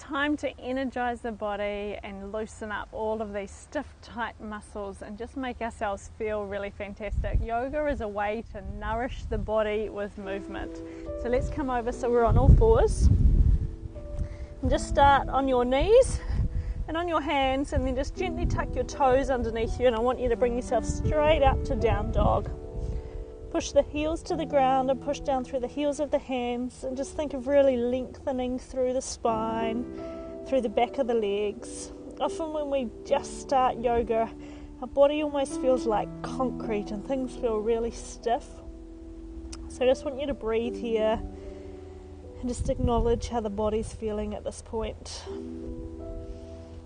time to energize the body and loosen up all of these stiff, tight muscles and just make ourselves feel really fantastic. Yoga is a way to nourish the body with movement. So let's come over so we're on all fours. And just start on your knees and on your hands, and then just gently tuck your toes underneath you, and I want you to bring yourself straight up to down dog. Push the heels to the ground and push down through the heels of the hands, and just think of really lengthening through the spine, through the back of the legs. Often when we just start yoga, our body almost feels like concrete and things feel really stiff. So I just want you to breathe here and just acknowledge how the body's feeling at this point.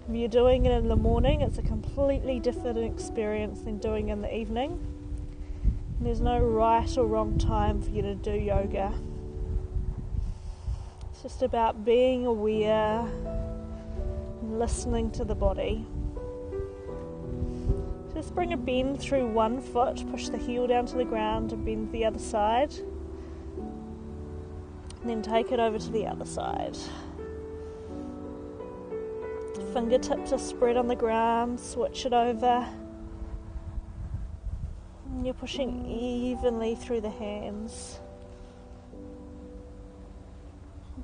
If you're doing it in the morning, it's a completely different experience than doing it in the evening. There's no right or wrong time for you to do yoga. It's just about being aware and listening to the body. Just bring a bend through one foot, push the heel down to the ground and bend the other side. And then take it over to the other side. Fingertips are spread on the ground, switch it over. You're pushing evenly through the hands.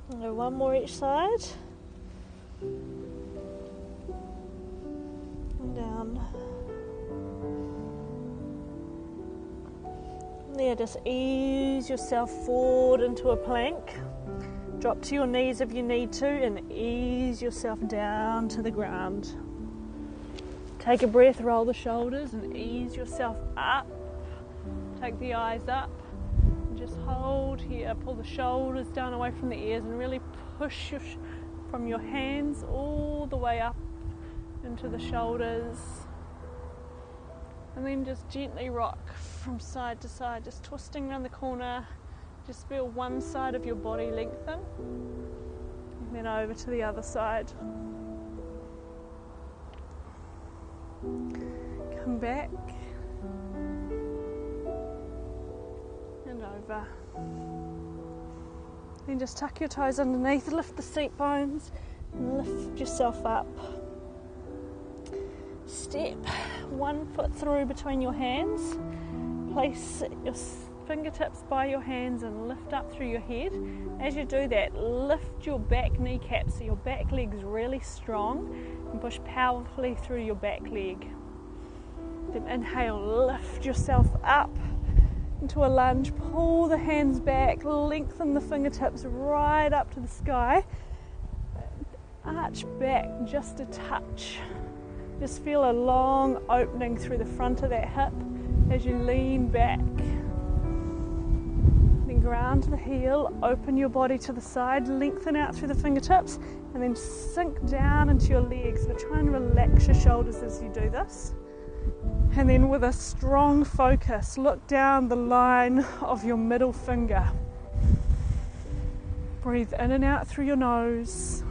One more each side. And down. And there, just ease yourself forward into a plank. Drop to your knees if you need to, and ease yourself down to the ground. Take a breath, roll the shoulders and ease yourself up. Take the eyes up and just hold here. Pull the shoulders down away from the ears and really push from your hands all the way up into the shoulders. And then just gently rock from side to side, just twisting around the corner. Just feel one side of your body lengthen and then over to the other side. Come back. Over. Then just tuck your toes underneath, lift the seat bones and lift yourself up. Step one foot through between your hands, place your fingertips by your hands and lift up through your head. As you do that, lift your back kneecaps so your back leg's really strong, and push powerfully through your back leg. Then inhale, lift yourself up into a lunge, pull the hands back, lengthen the fingertips right up to the sky, arch back just a touch. Just feel a long opening through the front of that hip as you lean back. Then ground to the heel, open your body to the side, lengthen out through the fingertips, and then sink down into your legs. But try and relax your shoulders as you do this. And then with a strong focus, look down the line of your middle finger. Breathe in and out through your nose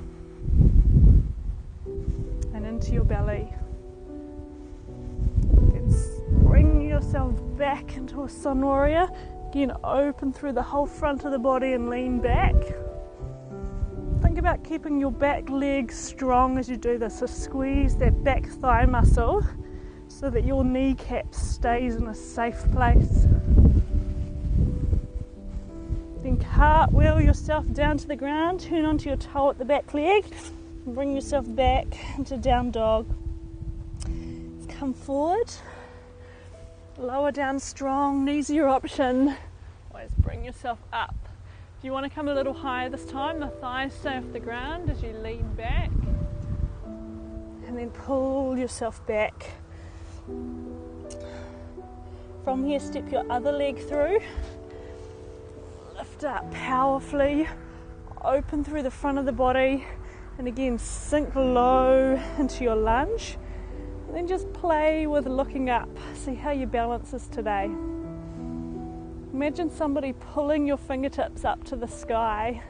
and into your belly. Then bring yourself back into a sun warrior. Again, open through the whole front of the body and lean back. Think about keeping your back leg strong as you do this. So squeeze that back thigh muscle so that your kneecap stays in a safe place. Then cartwheel yourself down to the ground, turn onto your toe at the back leg, and bring yourself back into down dog. Let's come forward, lower down strong, knees are your option. Always bring yourself up. If you want to come a little higher this time, the thighs stay off the ground as you lean back. And then pull yourself back. From here, step your other leg through, lift up powerfully, open through the front of the body, and again sink low into your lunge, and then just play with looking up. See how your balance is today. Imagine somebody pulling your fingertips up to the sky.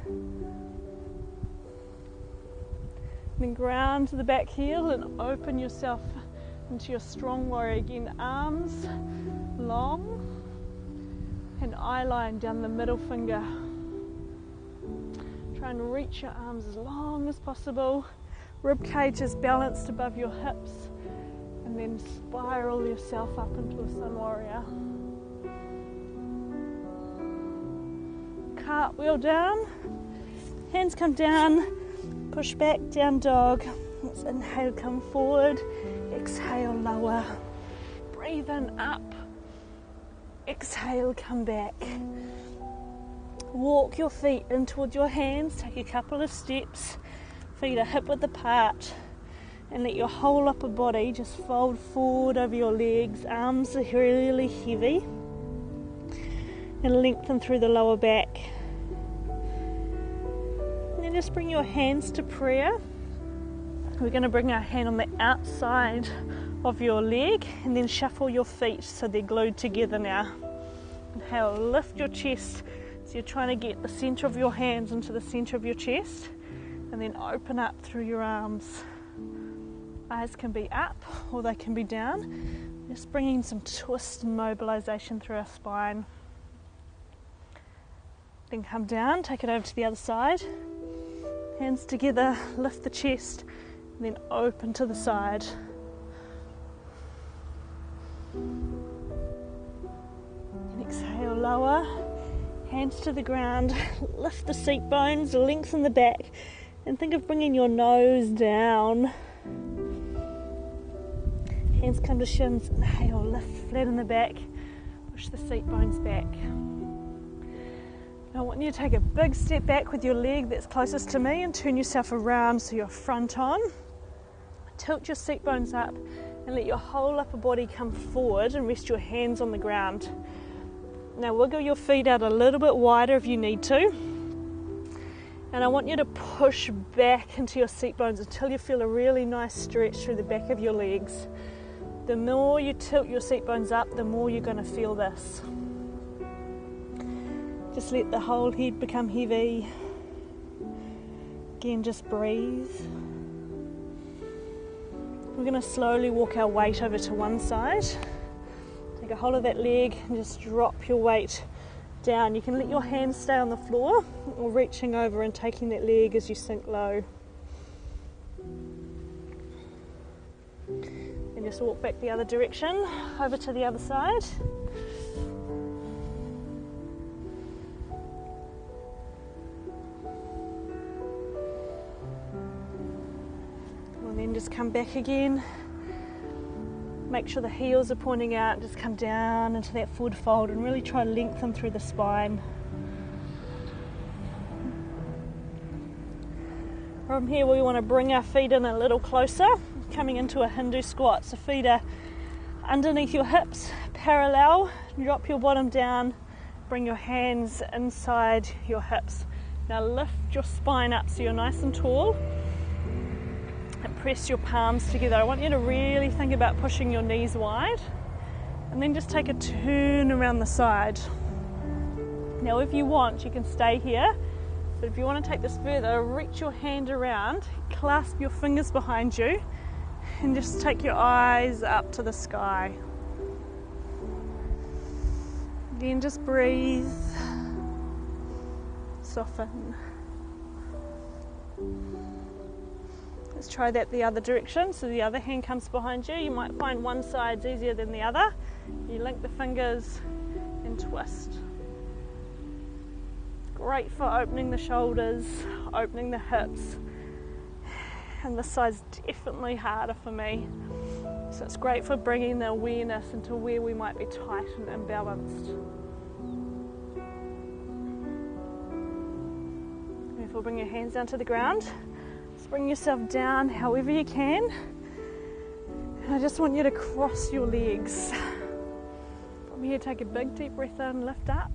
Then ground to the back heel and open yourself into your strong warrior. Again, arms long and eye line down the middle finger. Try and reach your arms as long as possible. Rib cage is balanced above your hips, and then spiral yourself up into a sun warrior. Cartwheel down, hands come down, push back, down dog. Let's inhale, come forward, exhale, lower. Breathe in, up, exhale, come back. Walk your feet in towards your hands, take a couple of steps, feet are hip width apart, and let your whole upper body just fold forward over your legs. Arms are really heavy, and lengthen through the lower back. And then just bring your hands to prayer. We're going to bring our hand on the outside of your leg and then shuffle your feet so they're glued together now. Inhale, lift your chest. So you're trying to get the centre of your hands into the centre of your chest, and then open up through your arms. Eyes can be up or they can be down. Just bringing some twist and mobilisation through our spine. Then come down, take it over to the other side. Hands together, lift the chest, and then open to the side. And exhale, lower. Hands to the ground, lift the seat bones, lengthen the back, and think of bringing your nose down. Hands come to shins, inhale, lift flat in the back, push the seat bones back. Now I want you to take a big step back with your leg that's closest to me and turn yourself around so you're front on. Tilt your seat bones up and let your whole upper body come forward and rest your hands on the ground. Now wiggle your feet out a little bit wider if you need to. And I want you to push back into your seat bones until you feel a really nice stretch through the back of your legs. The more you tilt your seat bones up, the more you're going to feel this. Just let the whole head become heavy. Again, just breathe. We're going to slowly walk our weight over to one side. Take a hold of that leg and just drop your weight down. You can let your hands stay on the floor or reaching over and taking that leg as you sink low. And just walk back the other direction, over to the other side. And then just come back again. Make sure the heels are pointing out, just come down into that forward fold and really try to lengthen through the spine. From here we want to bring our feet in a little closer, coming into a Hindu squat. So feet are underneath your hips, parallel, drop your bottom down, bring your hands inside your hips. Now lift your spine up so you're nice and tall. And press your palms together. I want you to really think about pushing your knees wide, and then just take a turn around the side. Now if you want, you can stay here, but if you want to take this further, reach your hand around, clasp your fingers behind you, and just take your eyes up to the sky. Then just breathe, soften. Let's try that the other direction, so the other hand comes behind you. You might find one side's easier than the other. You link the fingers and twist. Great for opening the shoulders, opening the hips. And this side's definitely harder for me. So it's great for bringing the awareness into where we might be tight and imbalanced. If we'll bring your hands down to the ground. Bring yourself down however you can. And I just want you to cross your legs. From here, take a big deep breath in, lift up.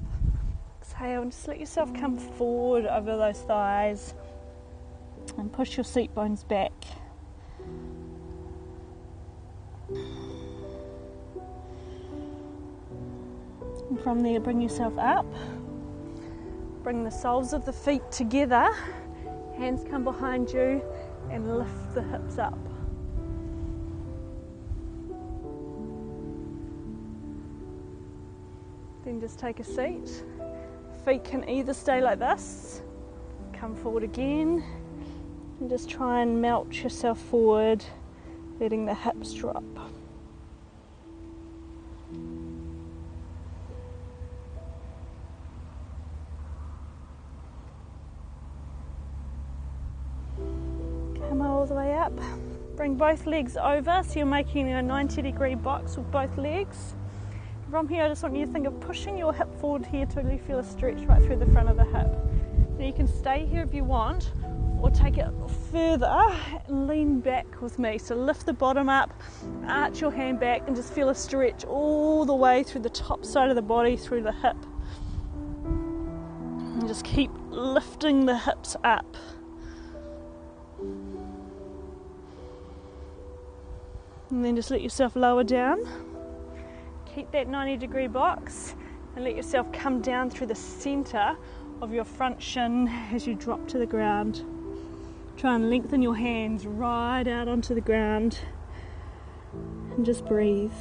Exhale and just let yourself come forward over those thighs. And push your seat bones back. And from there, bring yourself up. Bring the soles of the feet together. Hands come behind you and lift the hips up. Then just take a seat. Feet can either stay like this, come forward again and just try and melt yourself forward, letting the hips drop. Come all the way up. Bring both legs over, so you're making a 90-degree box with both legs. From here, I just want you to think of pushing your hip forward here till you feel a stretch right through the front of the hip. Now you can stay here if you want, or take it further and lean back with me. So lift the bottom up, arch your hand back, and just feel a stretch all the way through the top side of the body, through the hip. And just keep lifting the hips up. And then just let yourself lower down. Keep that 90-degree box and let yourself come down through the centre of your front shin as you drop to the ground. Try and lengthen your hands right out onto the ground and just breathe.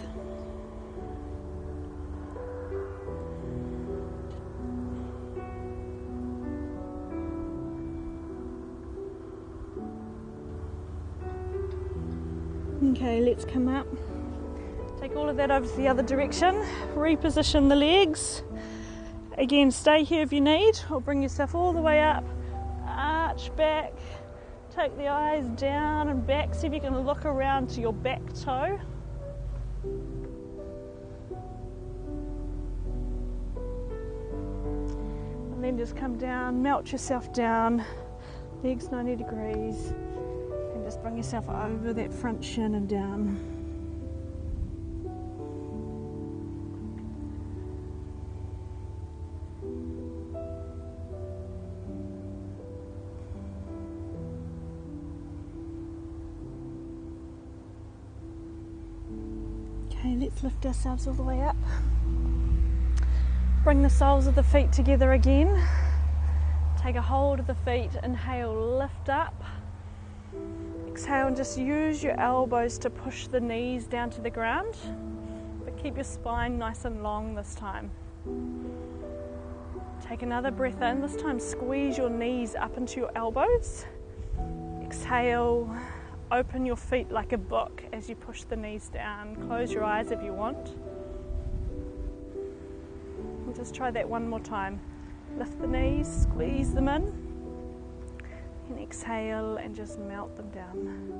Okay, let's come up. Take all of that over to the other direction. Reposition the legs. Again, stay here if you need, or bring yourself all the way up. Arch back. Take the eyes down and back. See if you can look around to your back toe. And then just come down, melt yourself down. Legs 90 degrees. And just bring yourself over that front shin and down. Okay, let's lift ourselves all the way up. Bring the soles of the feet together again. Take a hold of the feet, inhale, lift up. Exhale and just use your elbows to push the knees down to the ground, but keep your spine nice and long this time. Take another breath in, this time squeeze your knees up into your elbows. Exhale, open your feet like a book as you push the knees down. Close your eyes if you want. And just try that one more time. Lift the knees, squeeze them in. And exhale and just melt them down.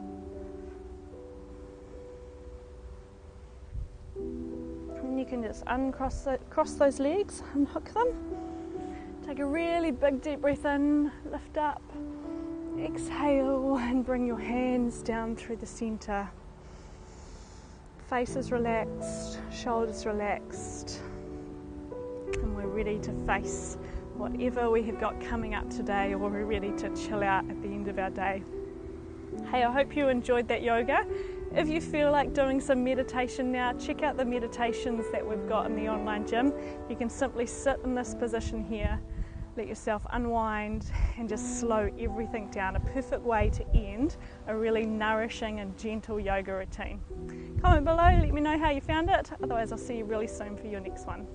And you can just cross those legs, unhook them. Take a really big deep breath in, lift up. Exhale and bring your hands down through the centre. Faces relaxed, shoulders relaxed. And we're ready to face whatever we have got coming up today, or we're ready to chill out at the end of our day. Hey, I hope you enjoyed that yoga. If you feel like doing some meditation now, check out the meditations that we've got in the online gym. You can simply sit in this position here, let yourself unwind and just slow everything down. A perfect way to end a really nourishing and gentle yoga routine. Comment below, let me know how you found it. Otherwise, I'll see you really soon for your next one.